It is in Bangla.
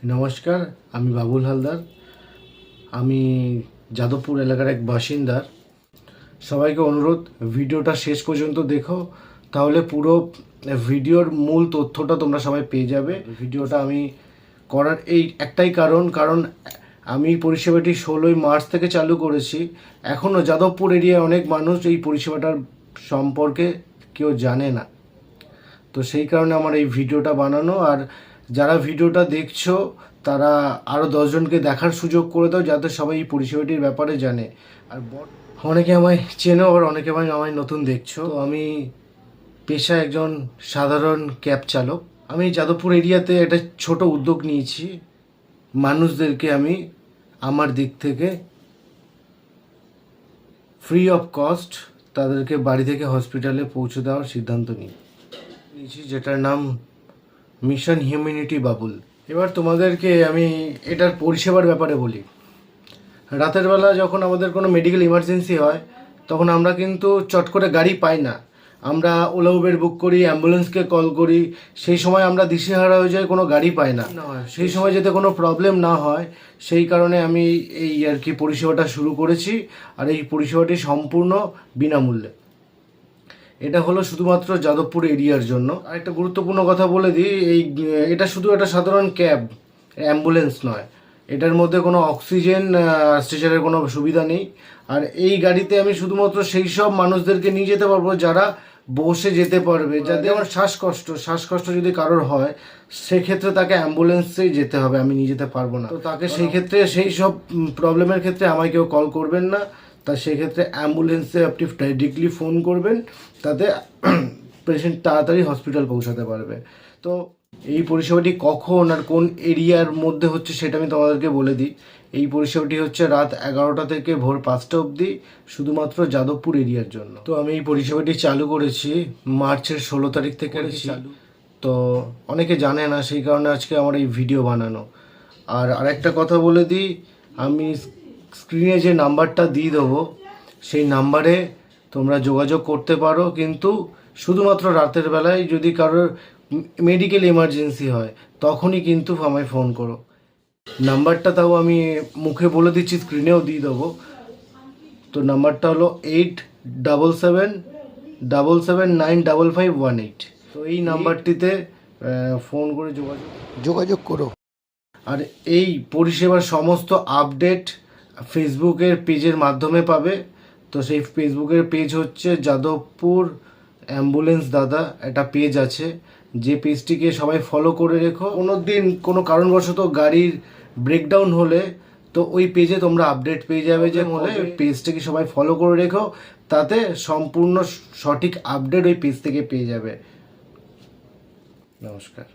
নমস্কার, আমি বাবুল হালদার। আমি যাদবপুর এলাকার এক বাসিন্দার। সবাইকে অনুরোধ, ভিডিওটা শেষ পর্যন্ত দেখো, তাহলে পুরো ভিডিওর মূল তথ্যটা তোমরা সবাই পেয়ে যাবে। ভিডিওটা আমি করার এই একটাই কারণ আমি পরিষেবাটি 16ই মার্চ থেকে চালু করেছি। এখনও যাদবপুর এরিয়ায় অনেক মানুষ এই পরিষেবাটার সম্পর্কে কেউ জানে না। তো সেই কারণে আমার এই ভিডিওটা বানানো। আর যারা ভিডিওটা দেখছো তারা আরও 10 জনকে দেখার সুযোগ করে দাও, যাতে সবাই এই পরিষেবাটির ব্যাপারে জানে। আর অনেকে আমায় চেনো, আর অনেকে আমায় নতুন দেখছো। তো আমি পেশায় একজন সাধারণ ক্যাব চালক। আমি যাদবপুর এরিয়াতে একটা ছোট উদ্যোগ নিয়েছি। মানুষদেরকে আমি আমার দিক থেকে ফ্রি অফ কস্ট তাদেরকে বাড়ি থেকে হসপিটালে পৌঁছে দেওয়ার সিদ্ধান্ত নিয়েছি, যেটার নাম মিশন হিউম্যানিটি বাবুল। এবার তোমাদেরকে আমি এটার পরিষেবার ব্যাপারে বলি। রাতের বেলা যখন আমাদের কোনো মেডিকেল ইমার্জেন্সি হয়, তখন আমরা কিন্তু চট করে গাড়ি পাই না। আমরা ওলা উবের বুক করি, অ্যাম্বুলেন্সকে কল করি। সেই সময় আমরা দিশেহারা হয়ে যাই, কোনো গাড়ি পাই না। সেই সময় যাতে কোনো প্রবলেম না হয়, সেই কারণে আমি এই আর কি পরিষেবাটা শুরু করেছি। আর এই পরিষেবাটি সম্পূর্ণ বিনামূল্যে। এটা হলো শুধুমাত্র যাদবপুর এরিয়ার জন্য। আর একটা গুরুত্বপূর্ণ কথা বলে দিই, এটা শুধু একটা সাধারণ ক্যাব, অ্যাম্বুলেন্স নয়। এটার মধ্যে কোনো অক্সিজেন স্টেশনের কোনো সুবিধা নেই। আর এই গাড়িতে আমি শুধুমাত্র সেই সব মানুষদেরকে নিয়ে যেতে পারবো যারা বসে যেতে পারবে। যাতে আমার শ্বাসকষ্ট যদি কারোর হয়, সেক্ষেত্রে তাকে অ্যাম্বুলেন্সেই যেতে হবে, আমি নিয়ে যেতে পারবো না। তো তাকে সেই ক্ষেত্রে সেই সব প্রবলেমের ক্ষেত্রে আমায় কেউ কল করবেন না। তা সেক্ষেত্রে অ্যাম্বুলেন্সে আপনি ডাইরেক্টলি ফোন করবেন, তাতে পেশেন্ট তাড়াতাড়ি হসপিটাল পৌঁছাতে পারবে। তো এই পরিষেবাটি কখন আর কোন এরিয়ার মধ্যে হচ্ছে সেটা আমি তোমাদেরকে বলে দিই। এই পরিষেবাটি হচ্ছে রাত 11টা থেকে ভোর 5টা অবধি, শুধুমাত্র যাদবপুর এরিয়ার জন্য। তো আমি এই পরিষেবাটি চালু করেছি মার্চের 16 তারিখ থেকে চালু। তো অনেকে জানে না, সেই কারণে আজকে আমার এই ভিডিও বানানো। আর আরেকটা কথা বলে দিই, আমি স্ক্রিনে যে নাম্বারটা দিয়ে দেবো, সেই নাম্বারে তোমরা যোগাযোগ করতে পারো। কিন্তু শুধুমাত্র রাতের বেলায় যদি কারোর মেডিকেল ইমার্জেন্সি হয়, তখনই কিন্তু আমায় ফোন করো। নাম্বারটা তাও আমি মুখে বলে দিচ্ছি, স্ক্রিনেও দিয়ে দেবো। তো নাম্বারটা হলো 8777975518। তো এই নাম্বারটিতে ফোন করে যোগাযোগ করো। আর এই পরিষেবার সমস্ত আপডেট ফেসবুকের পেজের মাধ্যমে পাবে। তো সেই ফেসবুকের পেজ হচ্ছে যাদবপুর অ্যাম্বুলেন্স দাদা, একটা পেজ আছে, যে পেজটিকে সবাই ফলো করে রেখো। কোনো দিন কোনো কারণবশত গাড়ির ব্রেকডাউন হলে তো ওই পেজে তোমরা আপডেট পেয়ে যাবে। যে হলে পেজটাকে সবাই ফলো করে রেখো, তাতে সম্পূর্ণ সঠিক আপডেট ওই পেজ থেকে পেয়ে যাবে। নমস্কার।